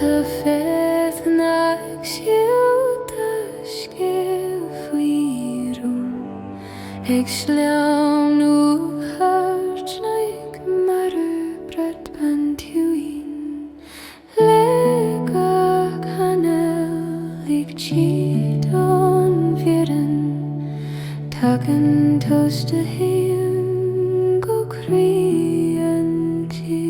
Ta fedd nag siútas gefhuirum ag sleanú hartnaig maru bret bantuin legach hanel ag cheat on viren tagan toast a hen go crean tea.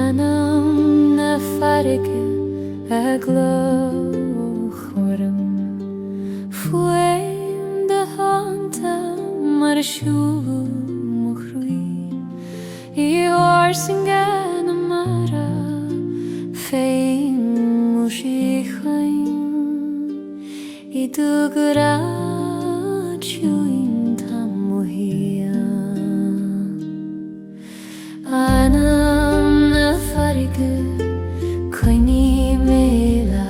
Anam na Farraige a glóchorm Fuaim de hanta mar siúl mo Varsingen amara Fein mushichain Idugura chuin tamuhia Anam na Farraige Coini mBaile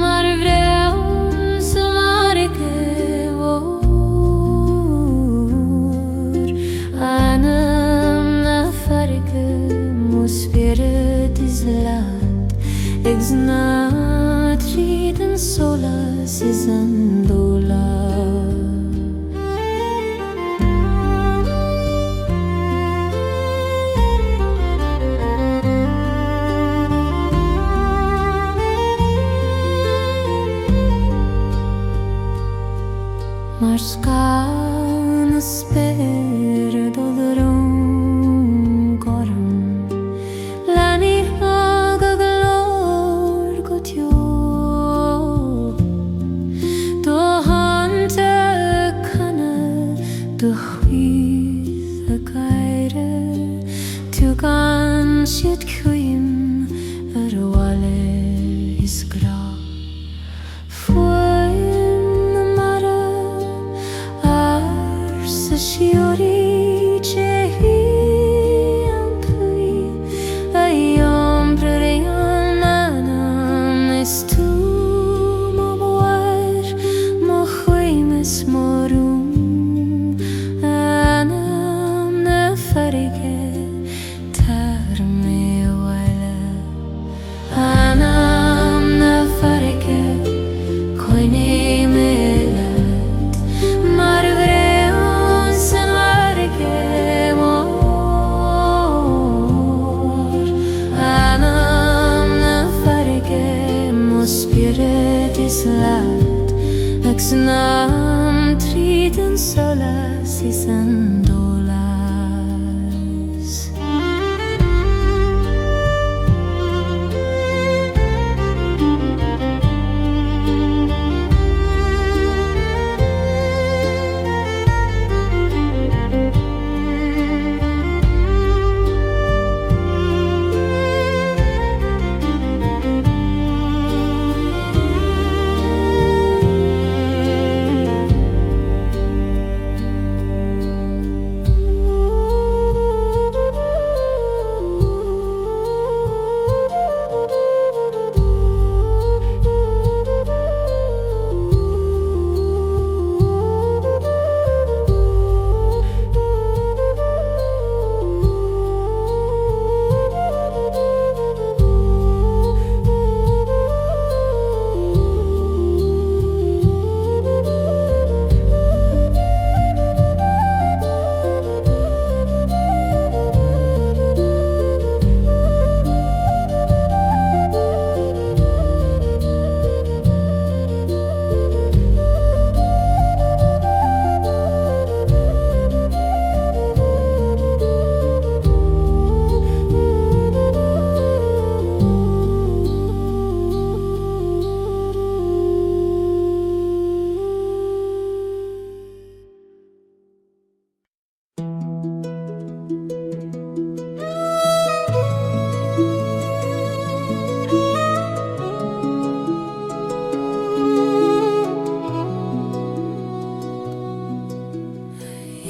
Mar vreun Farraige vor Anam na Farraige Mo spirit is lad Ex na triden tsolais is nDéalt Mar scan spera dolorón gorum Lani haga glor gotio Do hanta kana do huith a Éire Tu gan siad Fuaim wale is gra Fuaim na mara Sa siori chehi ampli Ai ombre Anam es tu mo boar Mo Fuaim es morum Anam na Farraige tar mBaile Anam na Farraige coini mBaile Mar spirit is lad Ex nam triden tsolais is nDéalt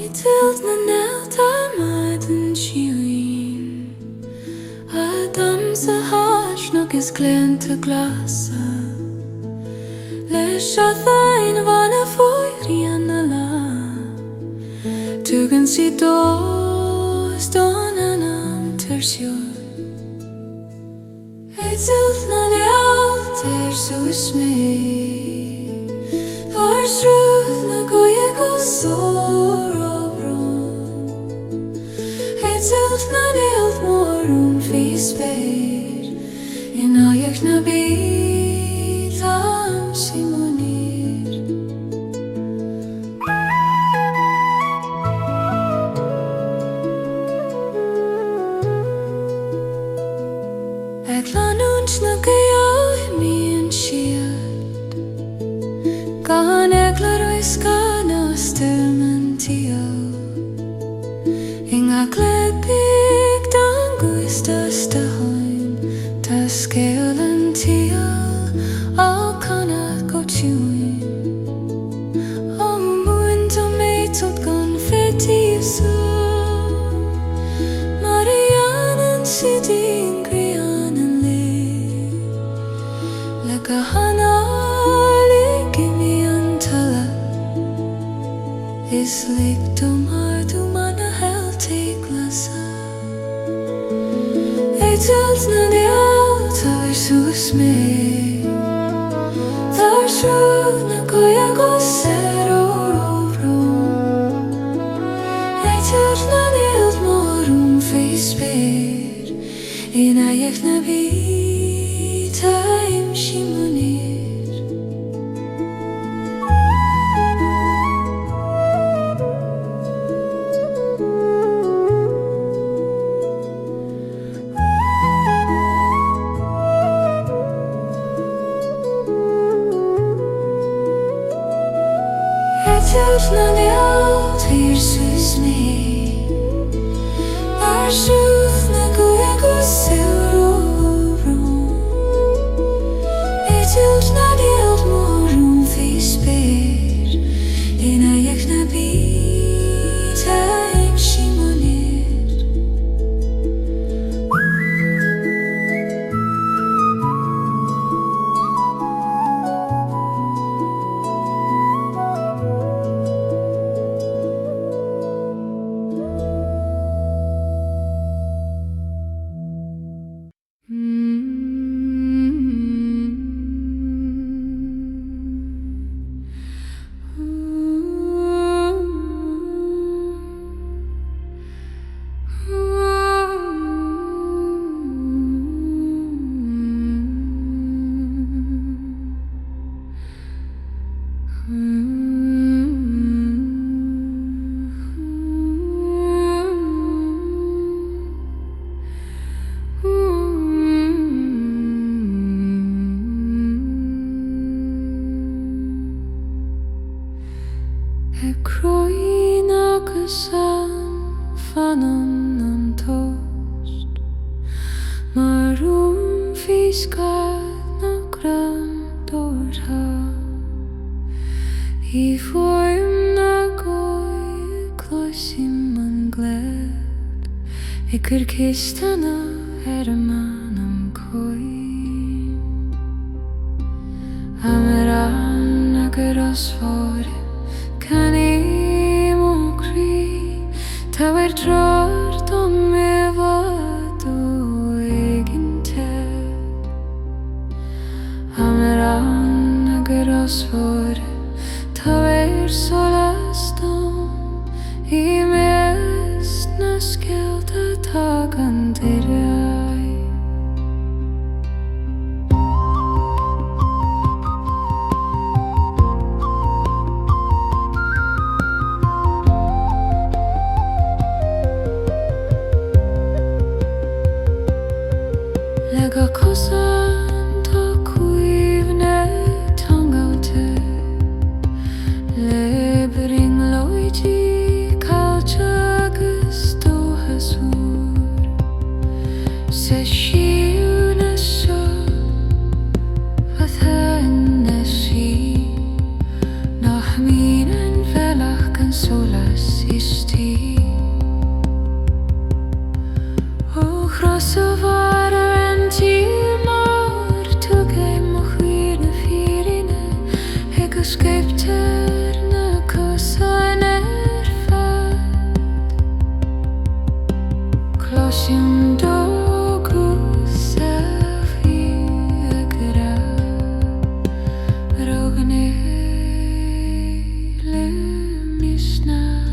Eitilt na nDéalt maidin teorainn Adam sa haisnach is glanta glasa Leis a thain bhana foirí anna lá Tugan si dos don Anam tersiúr Eitilt na nDéalt suas mé Thar srúth na goya go sór Eitilt na nDéalt morum fi spéir In áiach na bith am simonir Ag lanúnt na gCeo himíonn siad Gan eglar ois gan os tuman teo Inga glepig Is lik maar doe maar na heltig glasa. Eitilt nDéalt er sus me. Daar shrug na goya gCeo rovrom. Eitilt nDéalt morum feisper. In ayek na vita im shimonir. Eitilt nDéalt er sus me. Daar shrug na goya gCeo rovrom. Eitilt nDéalt morum feisper. In ayek na vita im shimonir. Gréine agus fanan an tost. Marum fiscad na gran dortha. I Fuaim na goi closim an gled. Kistana Anam coin. Amhrán gCrosbhóithre. Cani mocri, tawer drort on me vado eginte. Amhrán gCrosbhóithre, tawer solas dom, I mest na skelta tagan teorainn. Lega cosan ta cuivne tangaute. Le bring loigi calchagus do hasur. Se shiuna so vathanesi. Nach minen velach kan tsolais isti. O Crossroads Teachtaire na cosan Fáth. Closim do gCeo gra. Rogné le misna.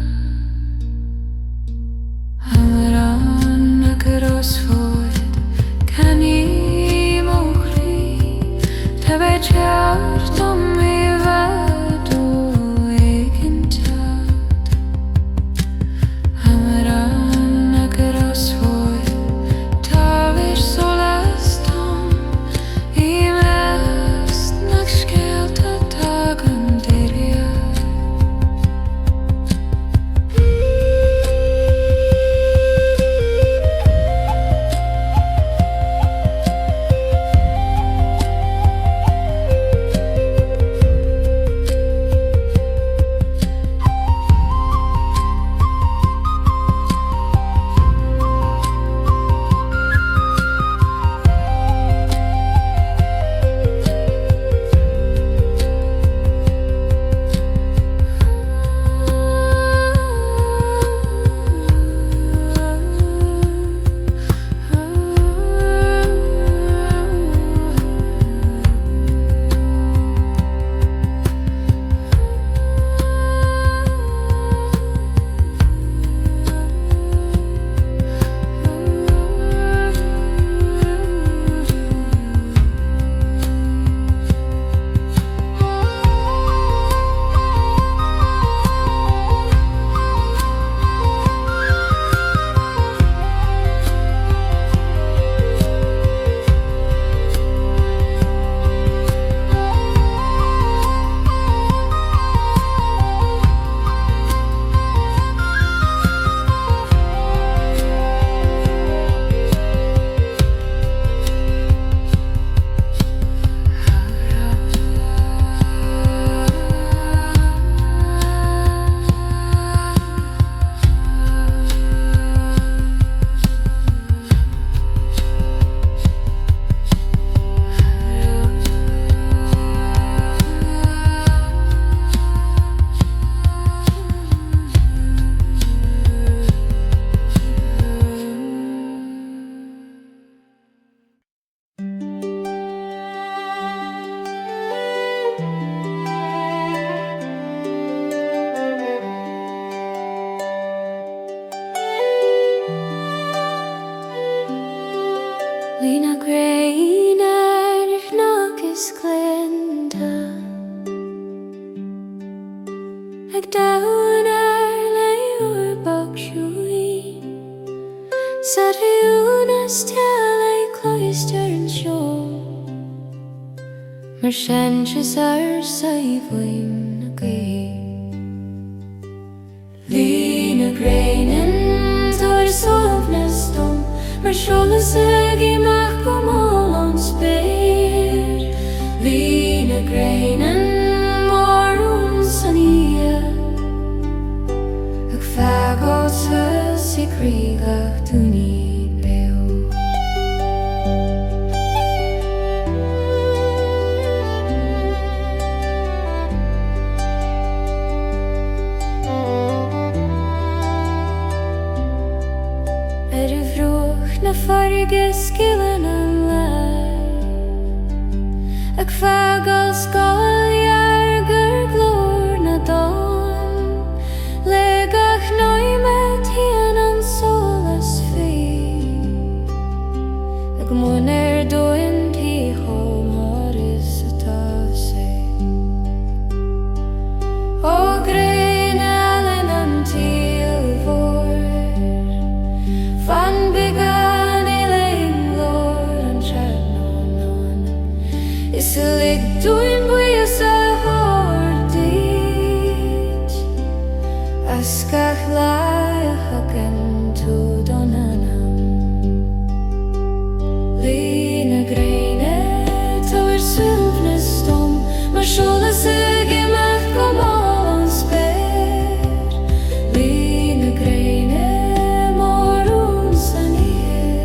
ag dawn lei o'r bog siwyn sa rhywnas tel ei cloister yn sio Mar sianches sa'i Fuaim na Lína Gréine tar sovnas dom Mar sjolas ag imach go mál an spéir Lína Gréine marún san ia Ag fagótas I crígach dúní beo Farraige skillen an lei Ag fagal skall jargur glór na dawn Legach noimet hien an solas fi Ag muner doin ti homar is atá sé O Gréine allen an tíl vor Fan bigga Lig dwi'n bwy sa hordit Asgach lai a hagen tŵd o'n Anam Lína Gréine ta'r sylfnes dom Mar sjolas ag imach go mál an spéir Lína Gréine marún san ia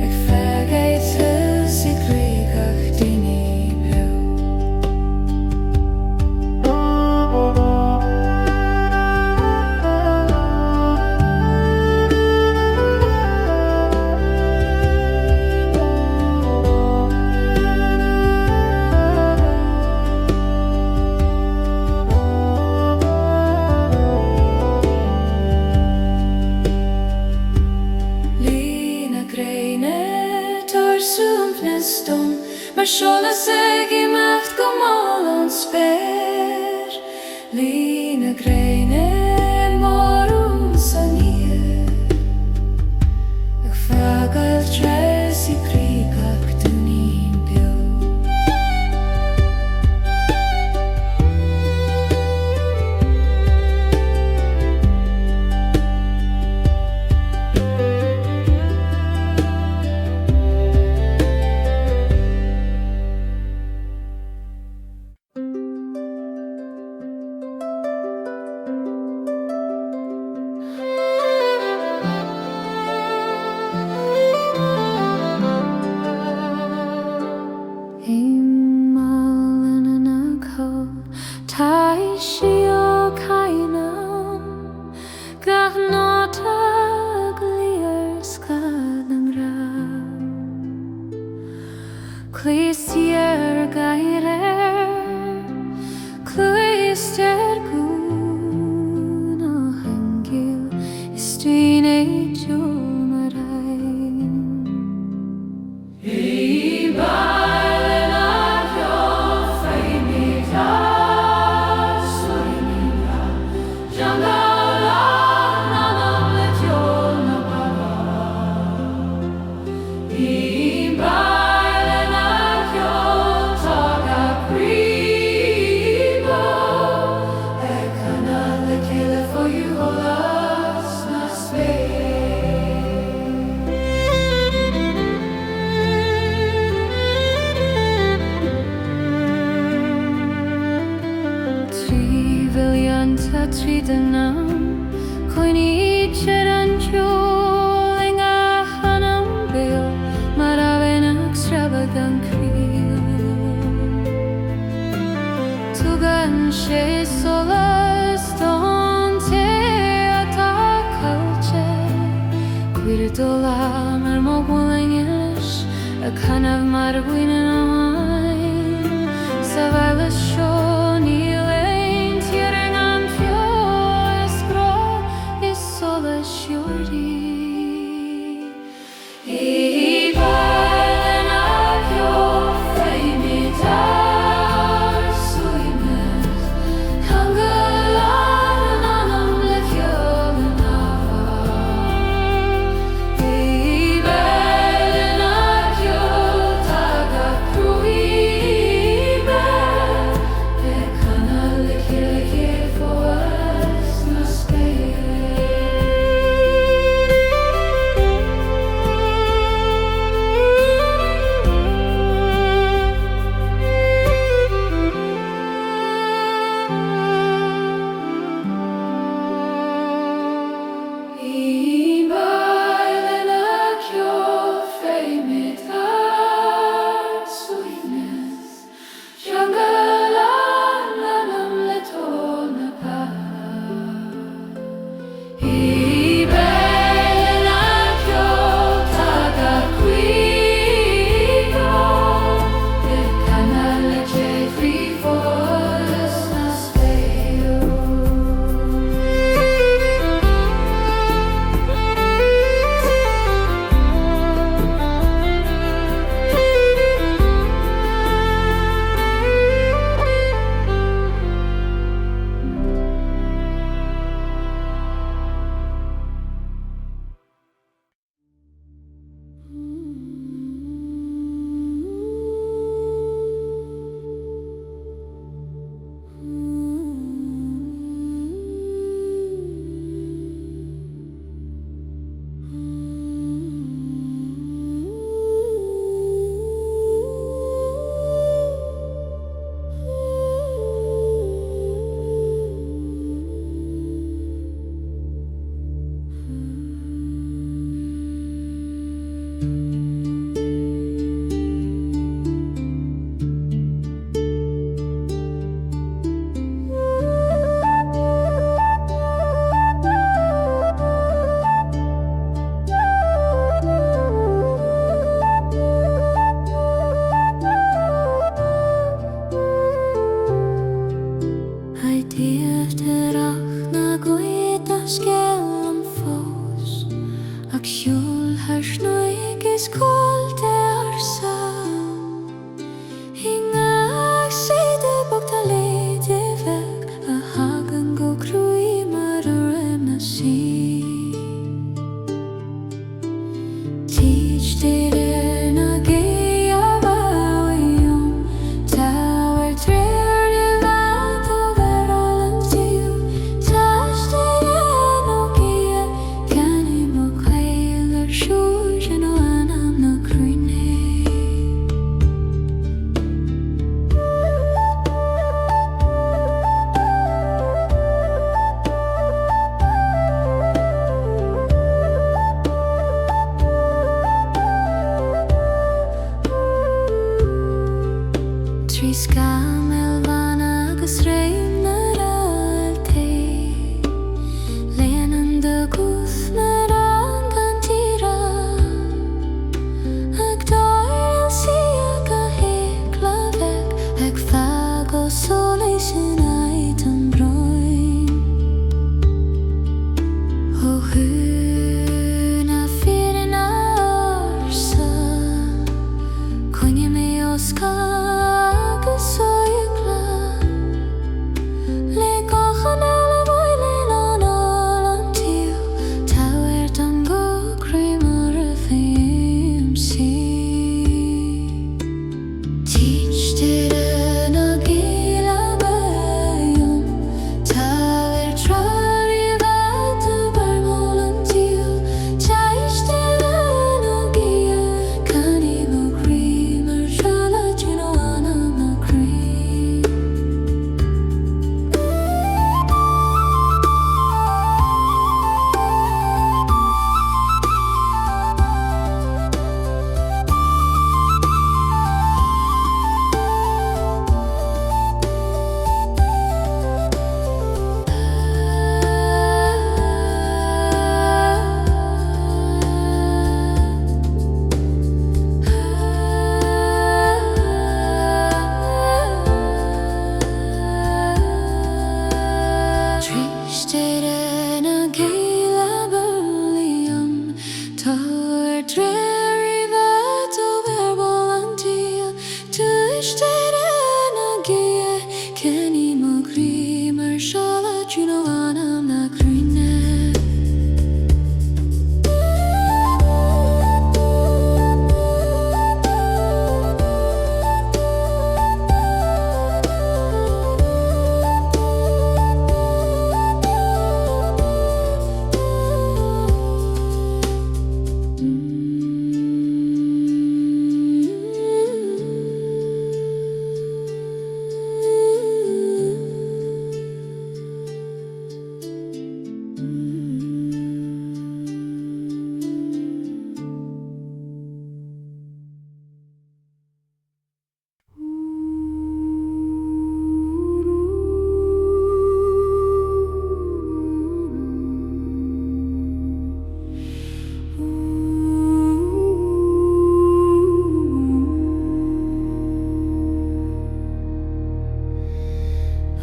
Ag fagaitas I crígach dúní beo Lína Gréine tar sylfnes dom Mar sjolas ag imach go mál an spéir Lína Gréine marún san ia Ag fagaill tres I crígach dúní beo síochána Gach nátag líar scad an ram Teachtaire Éire Teachtaire gún ó hangil Is dwi'n Eitilt marain mBaile nach jo feimida Sorinida Jangala nanam letjol na baba mBaile nach jo taga priba Ekana lekele for you holas na Trívilianta trídanam Chuoine an tiol Inga Anam bil Mar avenach srabad an críl Tugan sé solas don te atá cailte Cuir dola mar mogwalingis A canaf mar bwyn yn oen Sa bhaile sio níl ein teorainn an fio Is gro is solas siordi mBaile nach jo feimida Soimes Come Teachtaire na goita skelam fós Ach siúl har snoig is kolte arsa Hinga sida bogta leide veg A hagan go krui mar na si Teachtaire na geia vawium Tower drear I vat over all until Teachtaire no geia Can I mo quailer shoes and Anam na Gréine Tris gamel van agus reim na ralte Leanan de guth na ran gantira Ag doir síocha hekla veg Ag fago tsolais in aitan broin O húna fyrir na orsa Coinge me osca agus síochána Le gachan ala mBaile an all until Tower dan go Gréine a Fuaim si Teachtaire na gila bayum Tower trar I vat over all until Teachtaire na geia Can I mo Gréine shala Anam na Gréine Teachtaire na gila berlium Tower drear I vat over all until Teachtaire na geia Can I mo Gréine shala Anam na Gréine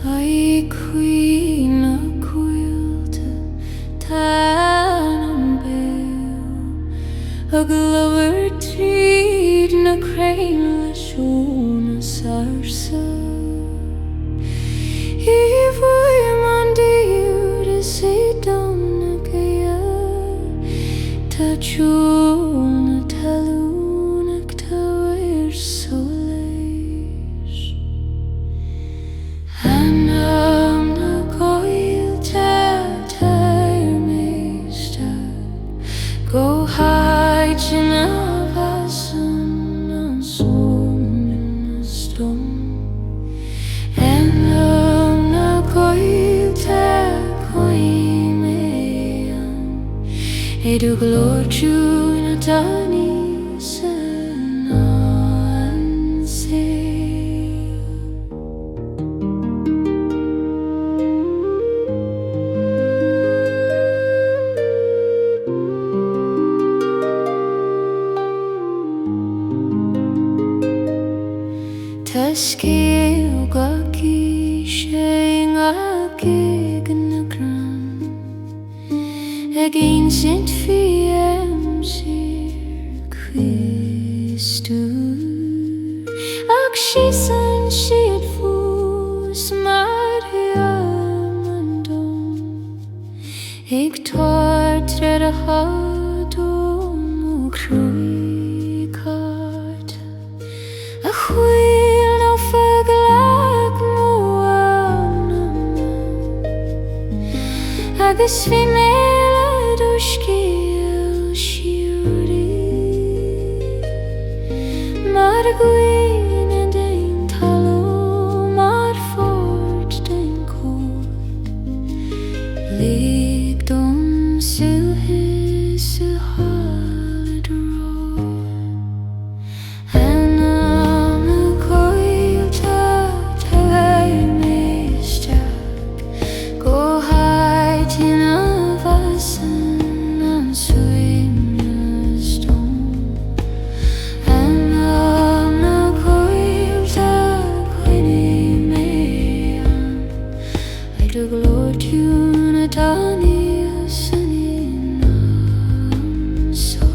Ai queen a quilte tan A glower tríd na craine leisiúna sarsa I Fuaim an nDéalt is don na geia Tá siúl na talún ag tower tsolais Anam na goilte tair meista Go hide in a vasan an swim stum Anam na goilte coimean Edu glorchu na tani san an se gCeo gaki sheng gegen de gran. Ancient Fuaim sier Christus. Ach schießen schied Fuß Mariam en dom. Ik tortre de hadom o kruikart. A chwil no vergelijk mo Anam. Agus fi mele do gCeol siúri. Mar Gréine den talo, mar fort den kod. Lig dom síochána dró. Anam na coilte teorainn go hide in a vasan and swim the stone. Anam na coilte coinean. I do glory to Natanius and in so.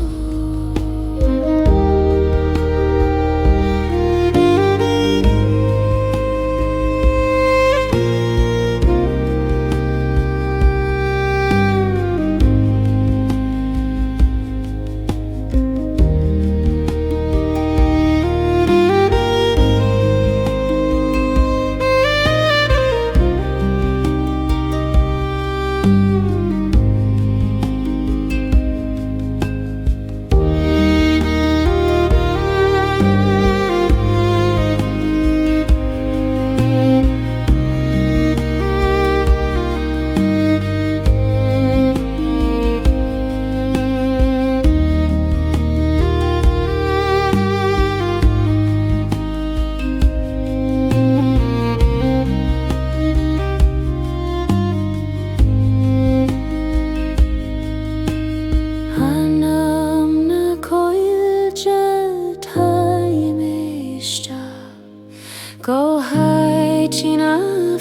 Anam na coilte teorainn go hide in a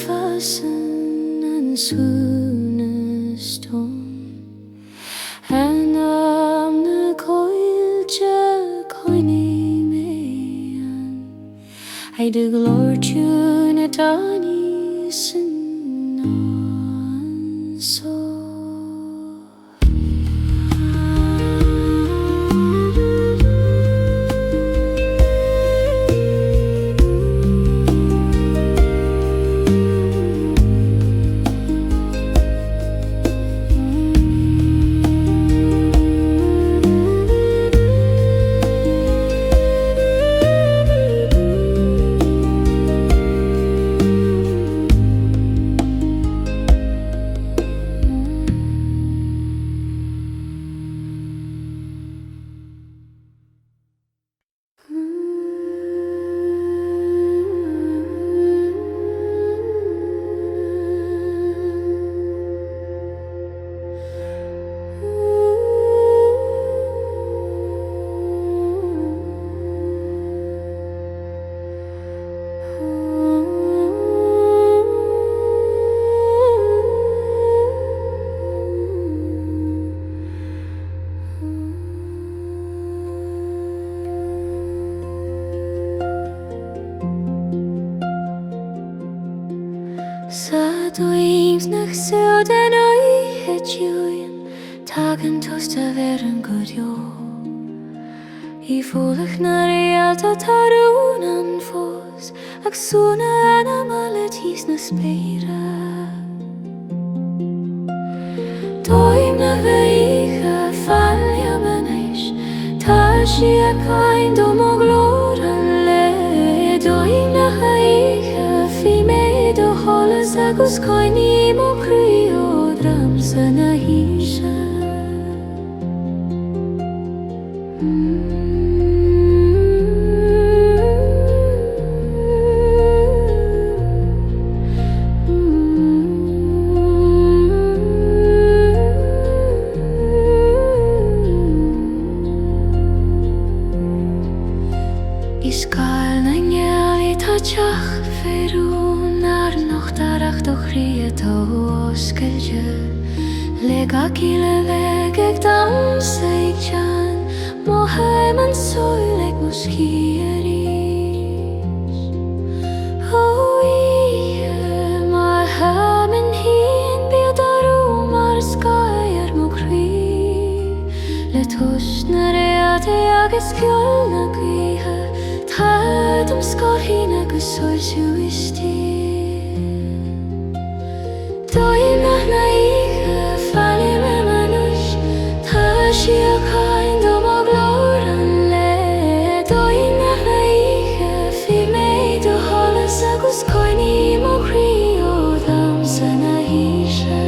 vasan and swoon a stone. Anam na coilte coinean. I do glory to Natanius and so. Sa dreams na gCeol den Eitilt tagen tost a verden god jo. I voelig na nDéalt a taroon an fos ag sona Anam melodies na spéire. Doim na Éire falja menéis ta síochána dom o glór an le. Doim na Éire fi me do cholas agus coinim o crio drams na híse. Is gael na ngeal I ta teach ferún ar nocht arach do chrí oscailge le gaci le vegeg dam seichan mo haim an soileg muskiaris o ie mar hamin hien bedaru mar skaier mo kri le tusna reate agus kjolna gwiha tadum skorhina gusoisu isti Doimna naiche fali me manush Ta síochána do mo glóran le Doimna naiche fi me do holas agus coini mo chrio dam sa na híse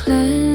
Clan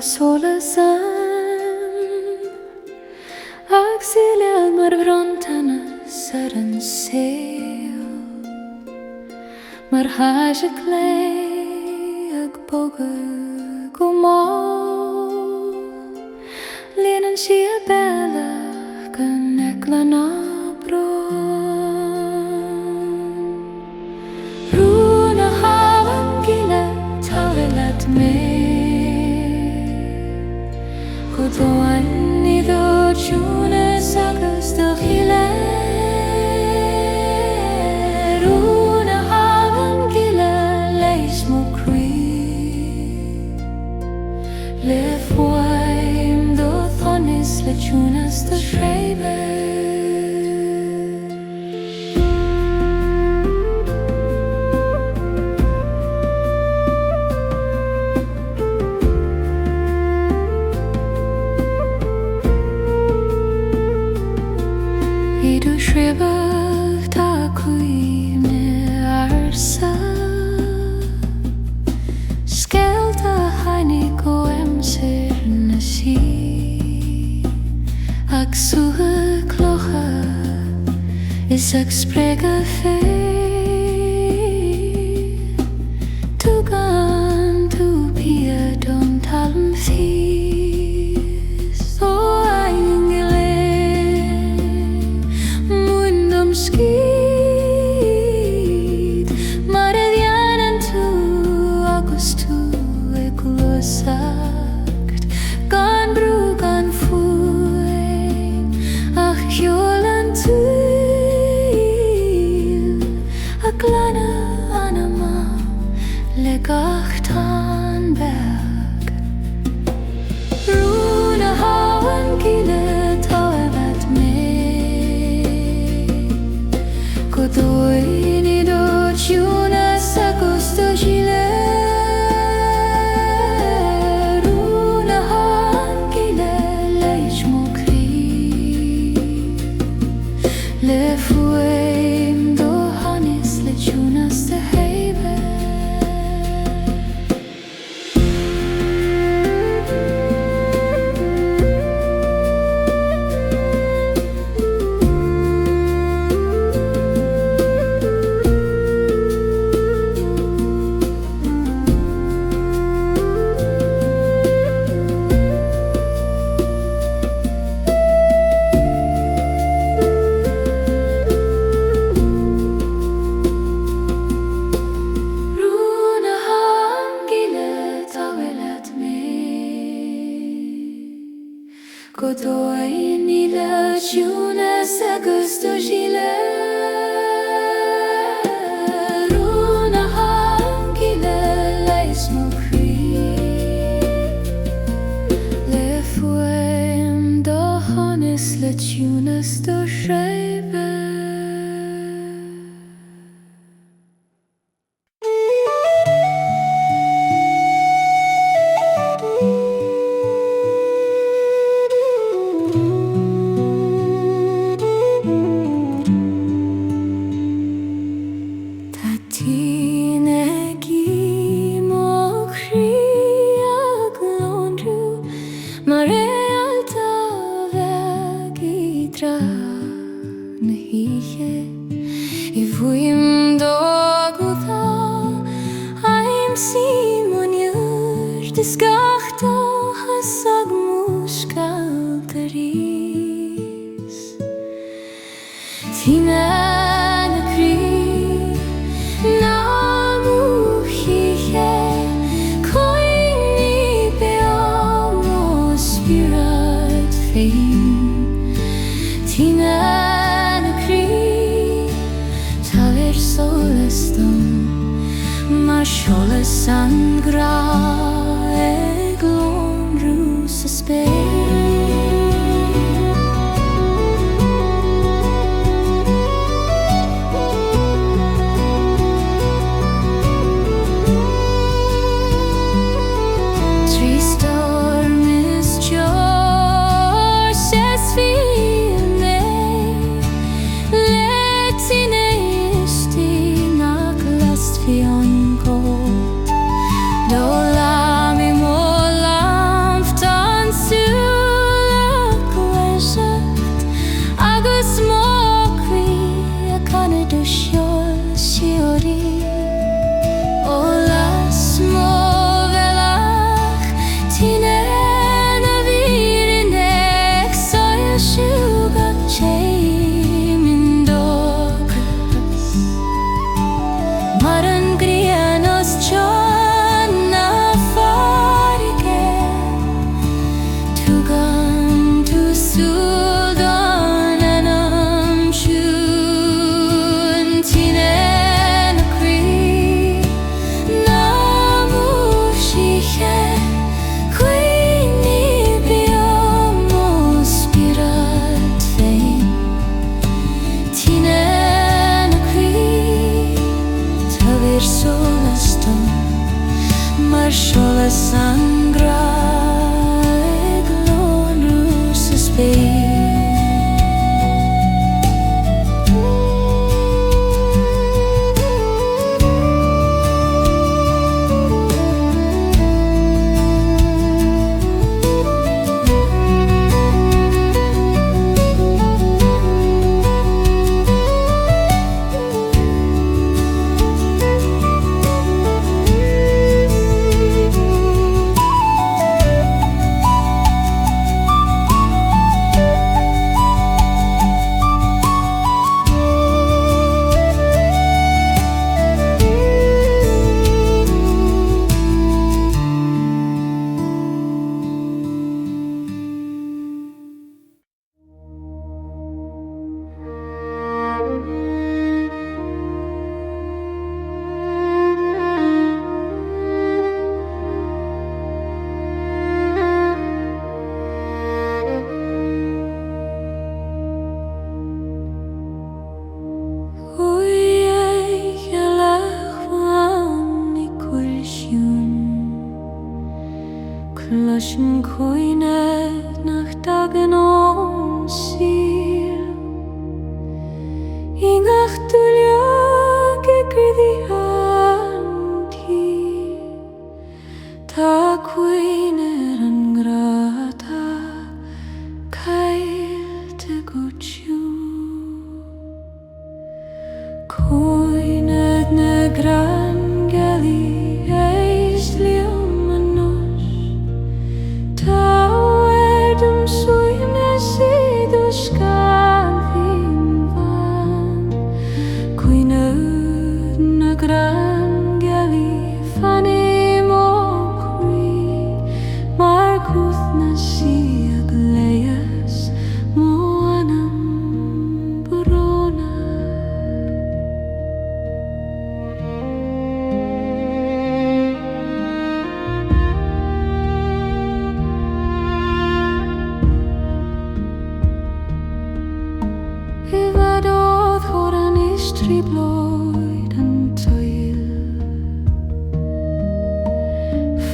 tsolais ag síle mar bhrontanas ar an gCeol mar Farraige lé ag bogad go má líonann si a mBaile gan eaglan Rún a havan gile táhaile mé go dóin ní dó túnas agus do chiile Rún a havan gile leis mo crí le Fuaim do thonis le túnas do shréibe Shribh tá cuimne arsa Scéalt a hainnig go amsir na sí ag suatha clocha is ag spreaga fé tú gan tú pia don talan fís ó skid mar a dhéanann tú agus tú ag luasacht gan brú gan Fuaim ach cheolann tú a glanna Anam le gach tan beg Rún a havan gile Dói ní dó túnas agus do chiile Rún a havan gile leis mo crí le Fuaim do thonis le túnas do shréibe Go dói ní le túnas agus do chiile Rún a havan gile leis mo crí le Fuaim do thonis le túnas do shréibe Tsolais an gra ag lonrú sa spéir Do la mi mola solaston mar solas sangra glonus spei Clochen coine nach dagen on síl Ingach tulia gegridi anti Ta coine an grata Cael te guchu Coine na gran gali eis liom Gran gali fani mokri Mar kuthna siag leas mo Anam borona Ivadodd horan istri blod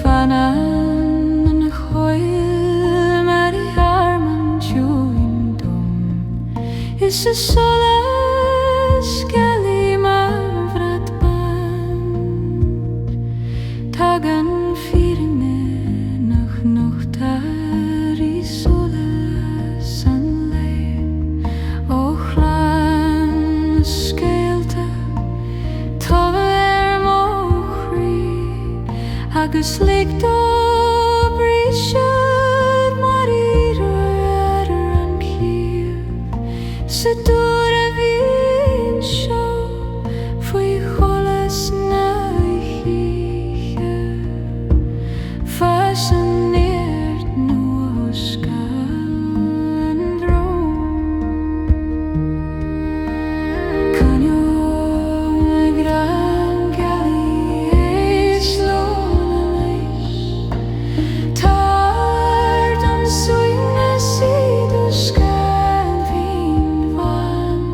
Fanan yn chwyl mar I harman tjwyn dom Is y solas gali marfrad band Tagan firne nach nochtar I solas an leir Ochlan skeelte Tove Agus likt op Richard mar Éire an kiel Se dore vin sjå Foi cholas na hiche Fascineert nu skan droom Kan jo gran gali eis lo Tar den sugne sidoskal fin van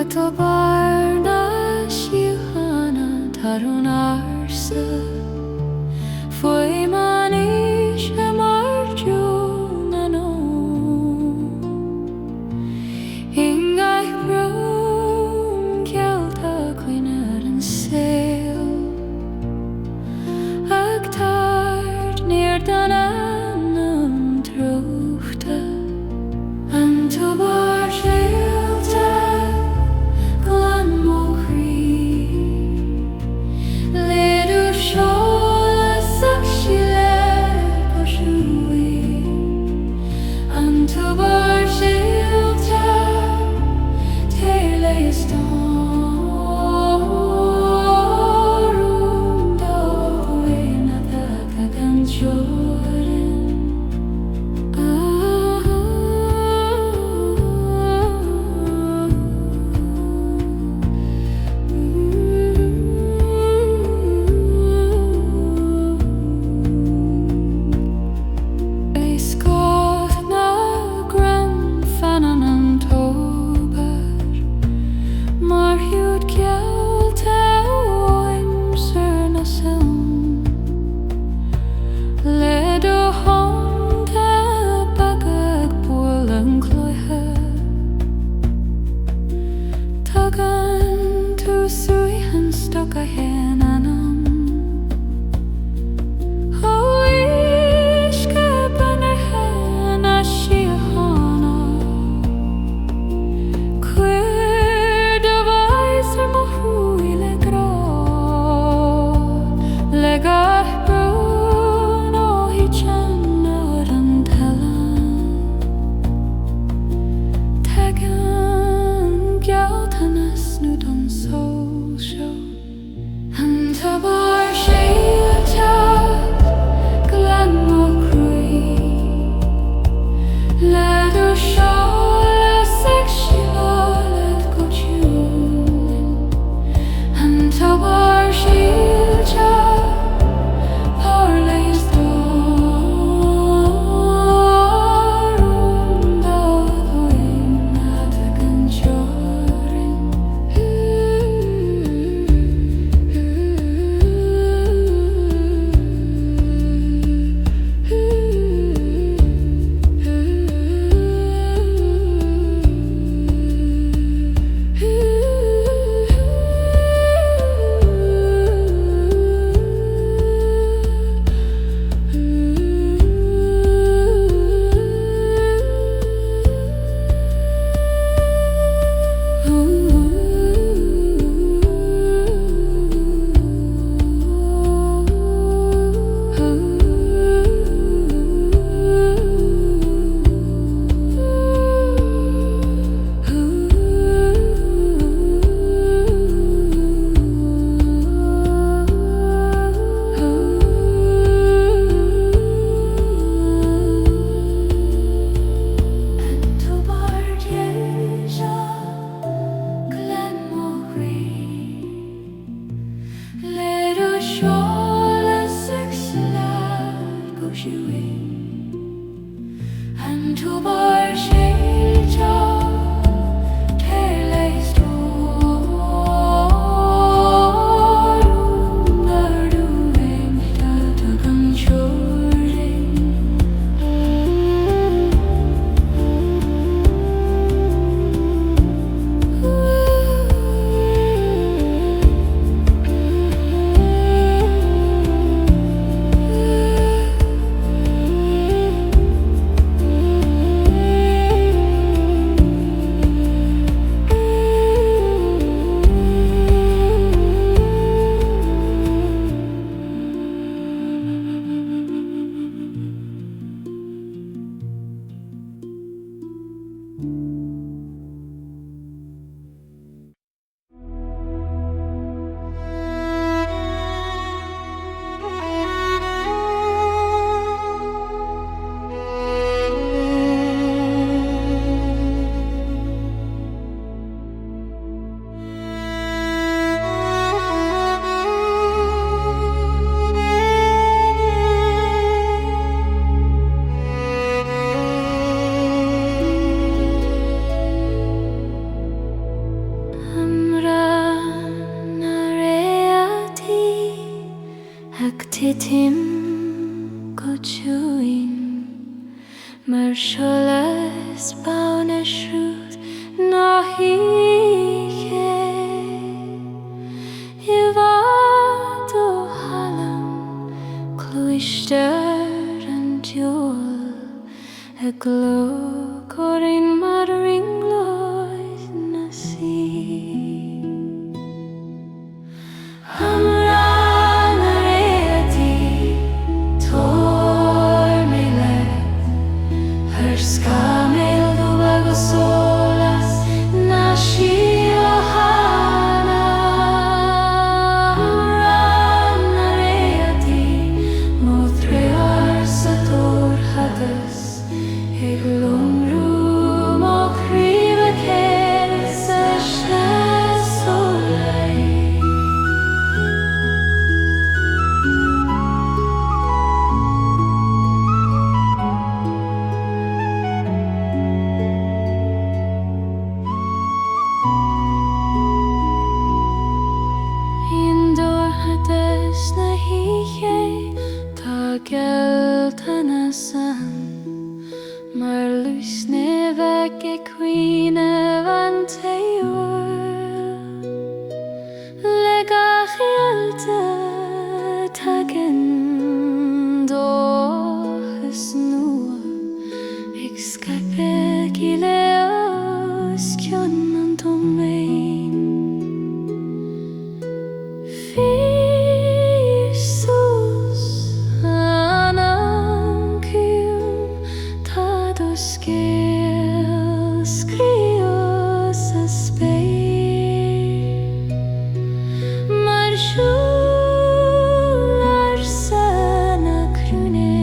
tobarna síochána tarún arsa Fuaim anis marjún anó Ingaich brún ceolta cuinead an saol Ag tard níor dan Anam trúchta An tobar síolta glan mo chrí Léadú seolas ach síle pasúi An tobar síolta teorainn stórún dóin a bheadh an teorainn Scott na gran fanan an tobar Mar hiúd ceolta Immerse na film Le do honta bagag búil an chlóithe Tugan tú suihan stoc a hen anam Hoisca banarthe na síochána Cuir do bhais ar mo hrúi le grá Le gaith brún ó hítean ar an talan Tegan gealtanas nó don soul seo tim gochuin mar tsolais baune shrúd nahiche Ivad o halam cloister and jewel a glow corin mar ringlois na sea Amhrán ar her scamel do bago solas na síochána Amhrán ar mo drear sa hadas ag lomrú mo críbe céir sa tsolais na hiche tá gCeol san mar lusne veg e Gréine van teorainn le gCeolta tagen dochas nua ag scape gileos cion an domain Anam gCeol scríos sa spéir mar siúl ar sana crúne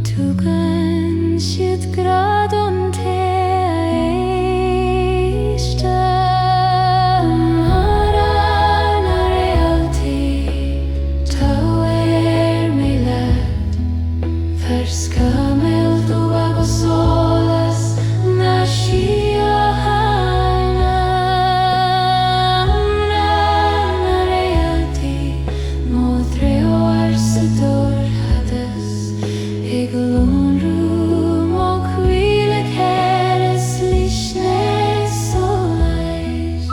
tugan siad gradon te Scamel do bago solas na síochána Amhrán ar mo drear sa hadas ag lomrú mo críbe céir lísne tsolais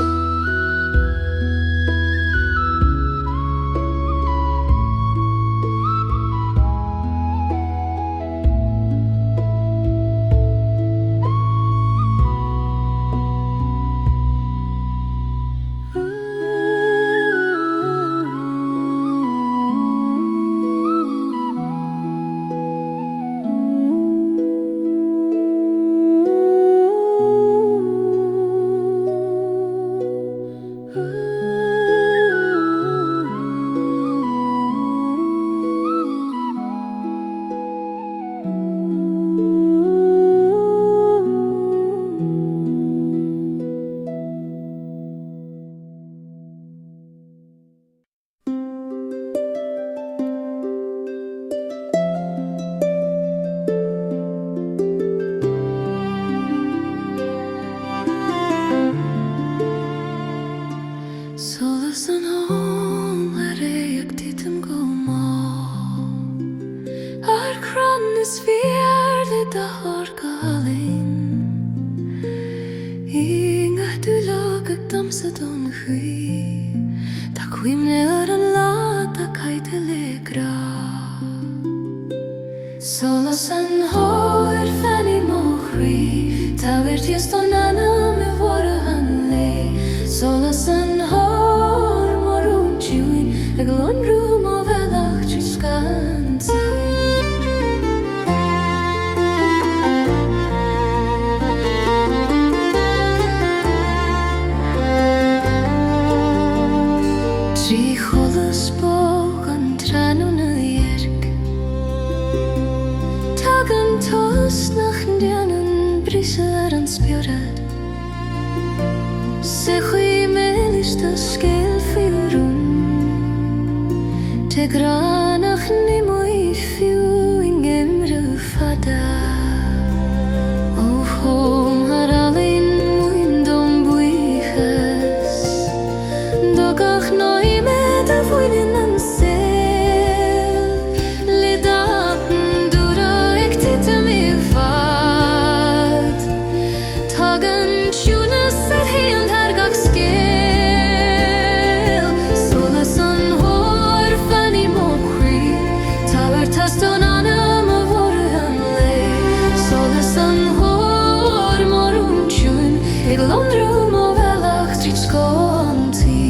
Solas an home ar titim go má Ar cran is fiarde da hargalin Inga du lagag damsa don chui Da cuimne ar an lata caite le gra Solas an hóir fanny mo chrí Ta virtiest on Anam I vora han le Solas an hór morún tjúin ag lonrú mo velach tríscansa Trí cholas bóg an tranú na dheirc Tag an tos nach nDéalt brisar an spiorad Se chuimel is da scéal fiúrún Te granach ni mwy fiú in Immerse fada O hom har alin mwyn dom bwychas Dogach noi med a fwyn Ik landrum og velach tríd skon til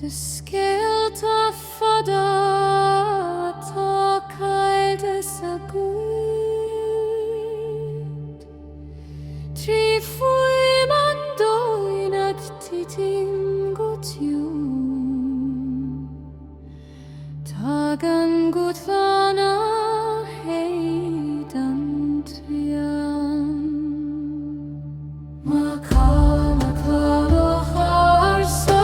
De skeelt af fodder ta kalde sa gut Tri Fuaim an doin at titim gotjum Tagan gut vana heidan triam Makala kala harsa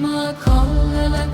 Ma kolle la